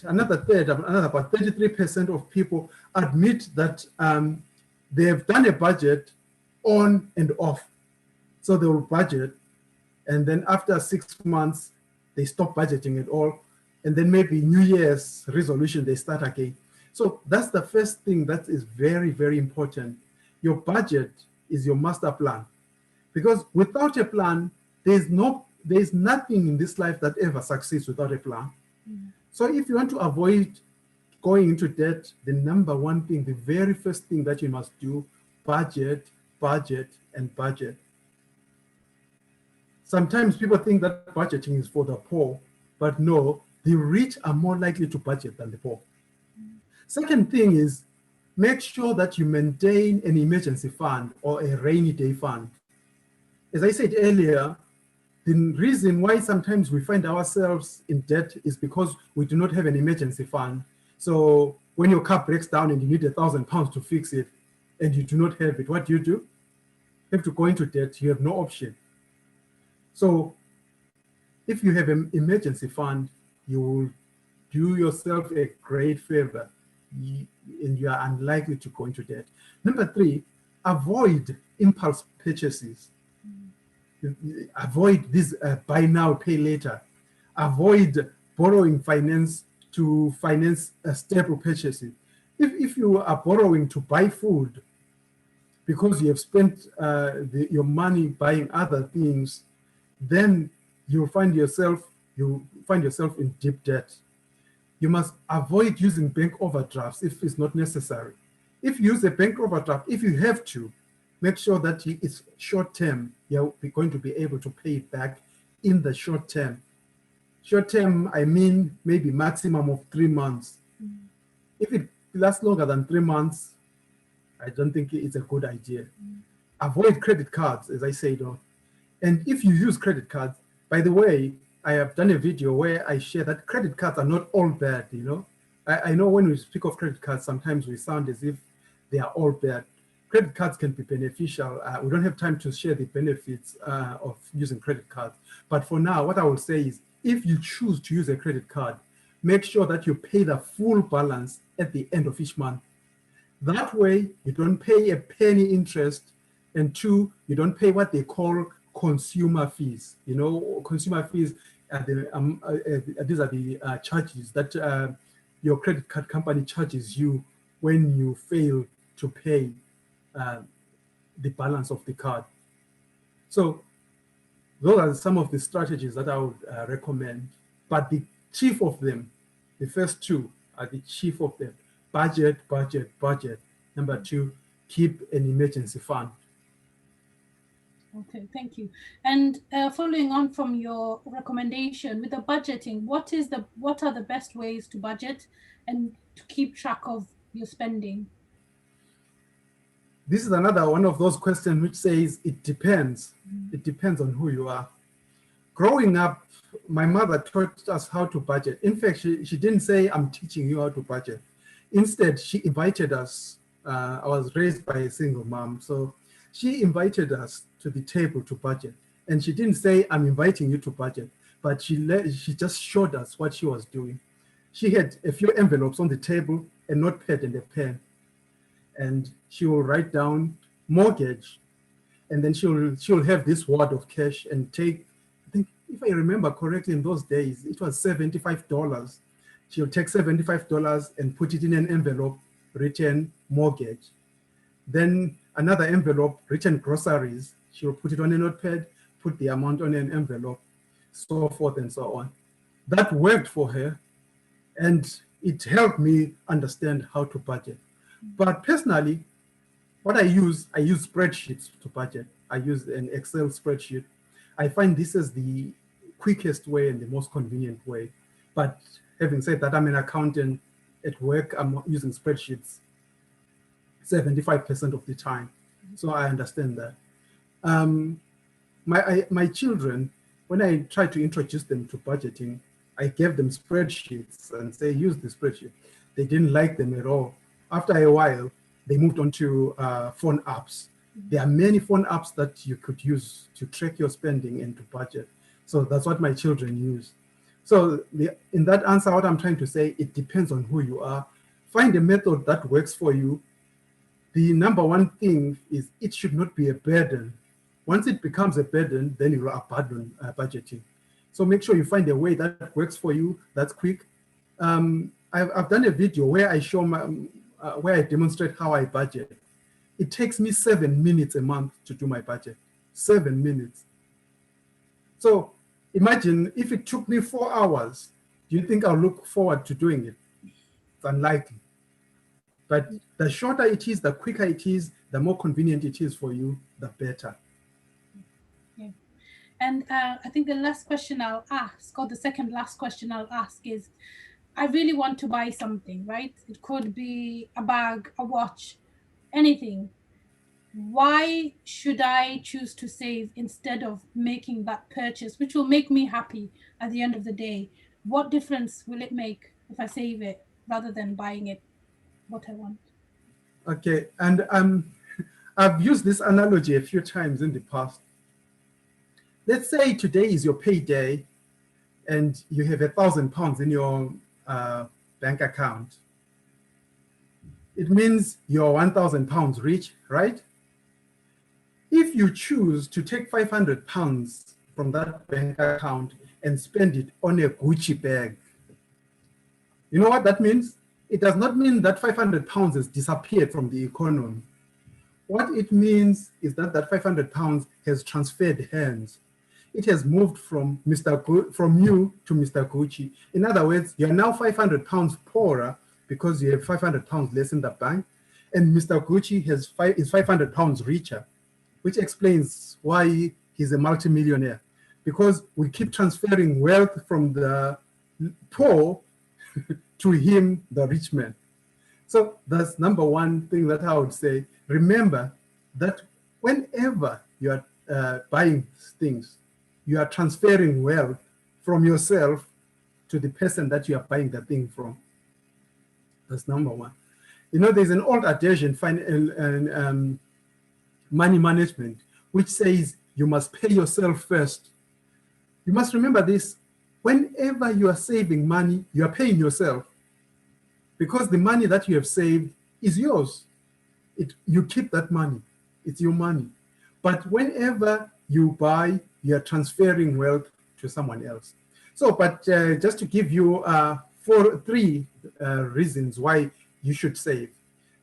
another about 33% of people admit that they have done a budget on and off. So they will budget, and then after 6 months, they stop budgeting at all. And then maybe New Year's resolution, they start again. So that's the first thing that is very, very important. Your budget is your master plan. Because without a plan, there's nothing in this life that ever succeeds without a plan. So if you want to avoid going into debt, the number one thing, the very first thing that you must do, budget, budget, and budget. Sometimes people think that budgeting is for the poor, but no, the rich are more likely to budget than the poor. Second thing is, make sure that you maintain an emergency fund or a rainy day fund. As I said earlier, the reason why sometimes we find ourselves in debt is because we do not have an emergency fund. So when your car breaks down and you need £1,000 to fix it and you do not have it, what do? You have to go into debt. You have no option. So if you have an emergency fund, you will do yourself a great favor and you are unlikely to go into debt. Number 3, avoid impulse purchases. Avoid this buy now, pay later. Avoid borrowing finance to finance staple purchases. If you are borrowing to buy food because you have spent your money buying other things, then you find yourself in deep debt. You must avoid using bank overdrafts if it's not necessary. If you use a bank overdraft, if you have to, make sure that it's short term. You're going to be able to pay it back in the short term. Short term, I mean maybe maximum of 3 months. If it lasts longer than 3 months, I don't think it's a good idea. Avoid credit cards, as I said. And if you use credit cards, by the way, I have done a video where I share that credit cards are not all bad, you know. I know when we speak of credit cards, sometimes we sound as if they are all bad. Credit cards can be beneficial. We don't have time to share the benefits of using credit cards. But for now, what I will say is, if you choose to use a credit card, make sure that you pay the full balance at the end of each month. That way, you don't pay a penny interest, and 2, you don't pay what they call consumer fees. You know, consumer fees are these are the charges that your credit card company charges you when you fail to pay the balance of the card. So those are some of the strategies that I would recommend. But the chief of them, the first 2 are the chief of them. Budget, budget, budget. Number 2, keep an emergency fund. Okay, thank you. And following on from your recommendation with the budgeting, what are the best ways to budget and to keep track of your spending? This is another one of those questions which says it depends. It depends on who you are. Growing up, my mother taught us how to budget. In fact, she didn't say, I'm teaching you how to budget. Instead, she invited us. I was raised by a single mom, so she invited us to the table to budget. And she didn't say, I'm inviting you to budget, but she just showed us what she was doing. She had a few envelopes on the table, a notepad and a pen. And she will write down mortgage, and then she'll have this wad of cash and take, I think if I remember correctly, in those days, it was $75. She'll take $75 and put it in an envelope written mortgage. Then another envelope written groceries. She'll put it on a notepad, put the amount on an envelope, so forth and so on. That worked for her, and it helped me understand how to budget. But personally, what I use spreadsheets to budget. I use an Excel spreadsheet. I find this is the quickest way and the most convenient way. But having said that, I'm an accountant. At work, I'm using spreadsheets 75% of the time. So I understand that. My children, when I try to introduce them to budgeting, I gave them spreadsheets and say, use the spreadsheet. They didn't like them at all. After a while, they moved on to phone apps. There are many phone apps that you could use to track your spending and to budget. So that's what my children use. So in that answer, what I'm trying to say, it depends on who you are. Find a method that works for you. The number one thing is it should not be a burden. Once it becomes a burden, then you will abandon budgeting. So make sure you find a way that works for you, that's quick. I've done a video where I show where I demonstrate how I budget. It takes me 7 minutes a month to do my budget. 7 minutes. So imagine if it took me 4 hours, do you think I'll look forward to doing it? It's unlikely. But the shorter it is, the quicker it is, the more convenient it is for you, the better. Yeah. And I think the last question I'll ask, or the second last question I'll ask is, I really want to buy something, right? It could be a bag, a watch, anything. Why should I choose to save instead of making that purchase, which will make me happy at the end of the day? What difference will it make if I save it rather than buying it what I want? Okay, and I've used this analogy a few times in the past. Let's say today is your payday and you have £1,000 in your bank account. It means you're £1,000 rich, right? If you choose to take £500 from that bank account and spend it on a Gucci bag, you know what that means? It does not mean that £500 has disappeared from the economy. What it means is that that £500 has transferred hands. It has moved from you to Mr. Gucci. In other words, you're now £500 poorer because you have £500 less in the bank, and Mr. Gucci is £500 richer, which explains why he's a multimillionaire, because we keep transferring wealth from the poor to him, the rich man. So that's number one thing that I would say. Remember that whenever you are buying things, you are transferring wealth from yourself to the person that you are buying the thing from. That's number one. You know, there's an old adage in money management, which says you must pay yourself first. You must remember this. Whenever you are saving money, you are paying yourself, because the money that you have saved is yours. You keep that money. It's your money. But whenever you buy, you are transferring wealth to someone else. So, but just to give you three reasons why you should save.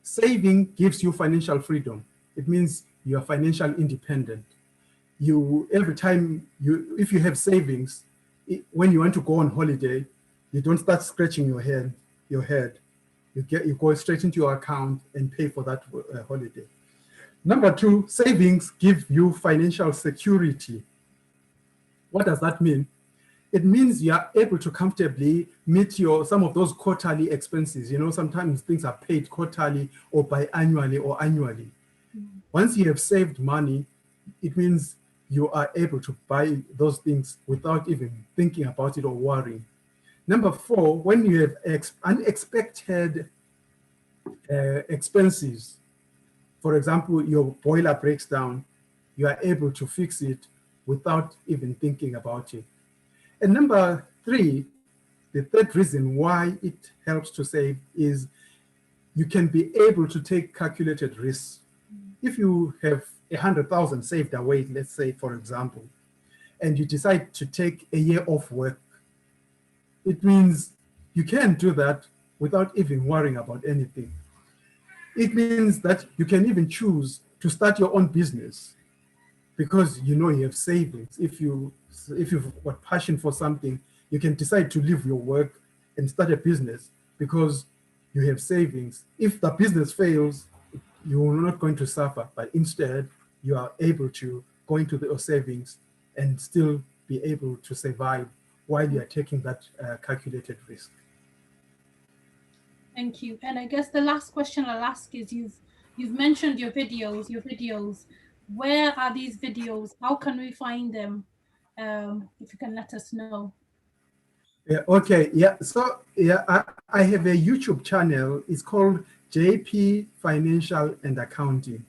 Saving gives you financial freedom. It means you are financially independent. Every time if you have savings, when you want to go on holiday, you don't start scratching your head. You go straight into your account and pay for that holiday. Number two, savings give you financial security. What does that mean? It means you are able to comfortably meet some of those quarterly expenses. You know, sometimes things are paid quarterly or biannually or annually. Mm-hmm. Once you have saved money, it means you are able to buy those things without even thinking about it or worrying. Number four, when you have unexpected expenses, for example, your boiler breaks down, you are able to fix it without even thinking about it. And number three, the third reason why it helps to save is you can be able to take calculated risks. If you have 100,000 saved away, let's say, for example, and you decide to take a year off work, it means you can do that without even worrying about anything. It means that you can even choose to start your own business because you know you have savings. If you've got passion for something, you can decide to leave your work and start a business because you have savings. If the business fails, you're not going to suffer, but instead you are able to go into your savings and still be able to survive while you are taking that calculated risk. Thank you. And I guess the last question I'll ask is, you've mentioned your videos. Where are these videos? How can we find them? If you can let us know. Yeah, okay. Yeah. So yeah, I have a YouTube channel. It's called JP Financial and Accounting.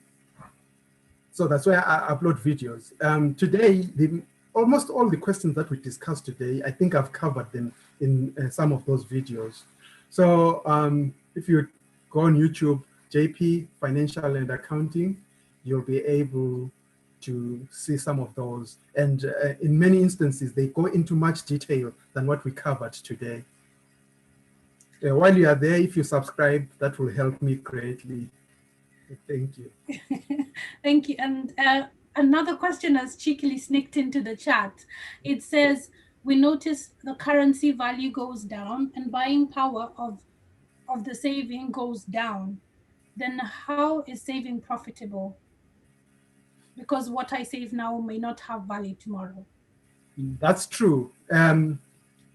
So that's where I upload videos. Today, almost all the questions that we discussed today, I think I've covered them in some of those videos. So if you go on YouTube, JP Financial and Accounting, you'll be able to see some of those. And in many instances, they go into much detail than what we covered today. While you are there, if you subscribe, that will help me greatly. Thank you. Thank you. And another question has cheekily sneaked into the chat. It says, we notice the currency value goes down and buying power of the saving goes down. Then how is saving profitable? Because what I save now may not have value tomorrow. That's true.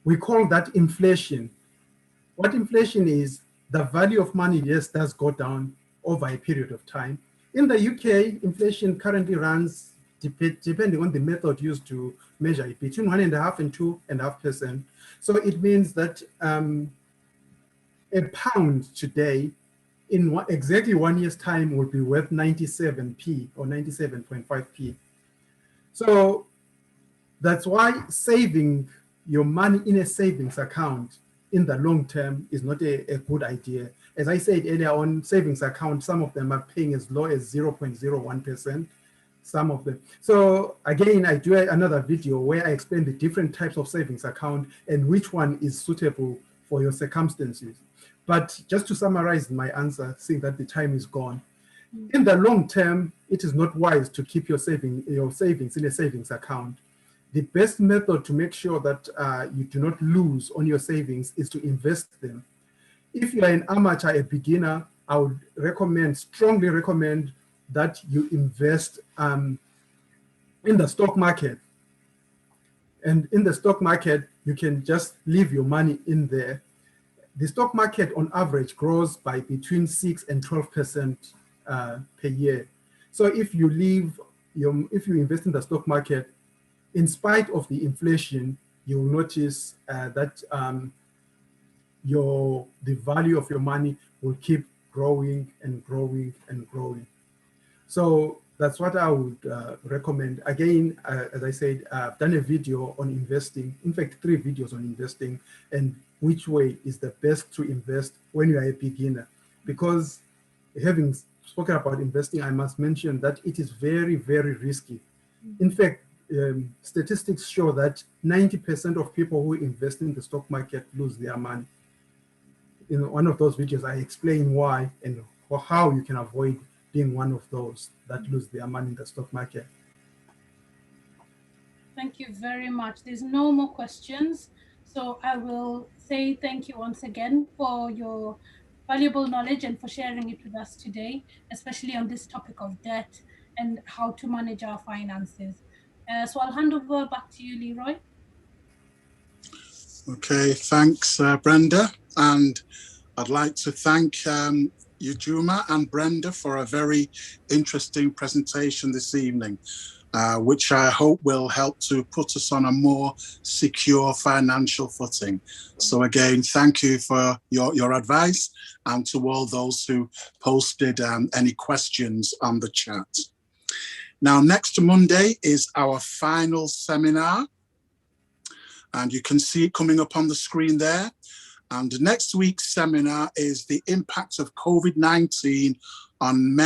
We call that inflation. What inflation is, the value of money, yes, does go down over a period of time. In the UK, inflation currently runs, depending on the method used to measure it, between 1.5% and 2.5%. So it means that a pound today, in exactly 1 year's time, will be worth 97p or 97.5p. So that's why saving your money in a savings account in the long term is not a good idea. As I said earlier on, savings accounts, some of them are paying as low as 0.01%, some of them. So again, I do another video where I explain the different types of savings account and which one is suitable for your circumstances. But just to summarize my answer, seeing that the time is gone, in the long term, it is not wise to keep your savings in a savings account. The best method to make sure that you do not lose on your savings is to invest them. If you are an amateur, a beginner, I would strongly recommend that you invest in the stock market. And in the stock market, you can just leave your money in there. The stock market on average grows by between 6 and 12% per year. So if you invest in the stock market, in spite of the inflation, you'll notice that the value of your money will keep growing and growing and growing. So that's what I would recommend. Again, as I said, I've done a video on investing, in fact, 3 videos on investing and which way is the best to invest when you are a beginner. Because having spoken about investing, I must mention that it is very, very risky. In fact, statistics show that 90% of people who invest in the stock market lose their money. In one of those videos, I explain why and how you can avoid being one of those that lose their money in the stock market. Thank you very much. There's no more questions. So I will say thank you once again for your valuable knowledge and for sharing it with us today, especially on this topic of debt and how to manage our finances. So I'll hand over back to you, Leroy. Okay, thanks, Brenda. And I'd like to thank you, Juma and Brenda, for a very interesting presentation this evening, which I hope will help to put us on a more secure financial footing. So again, thank you for your advice and to all those who posted any questions on the chat. Now, next Monday is our final seminar, and you can see it coming up on the screen there. And next week's seminar is the impact of COVID-19 on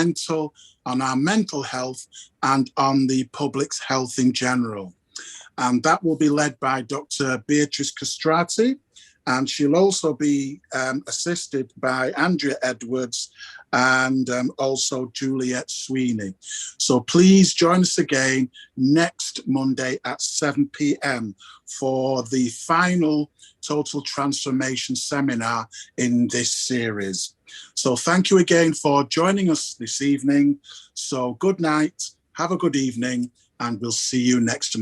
our mental health and on the public's health in general. And that will be led by Dr. Beatrice Castrati, and she'll also be assisted by Andrea Edwards and also Juliet Sweeney. So please join us again next Monday at 7 p.m. for the final Total Transformation Seminar in this series. So thank you again for joining us this evening. So good night, have a good evening, and we'll see you next month.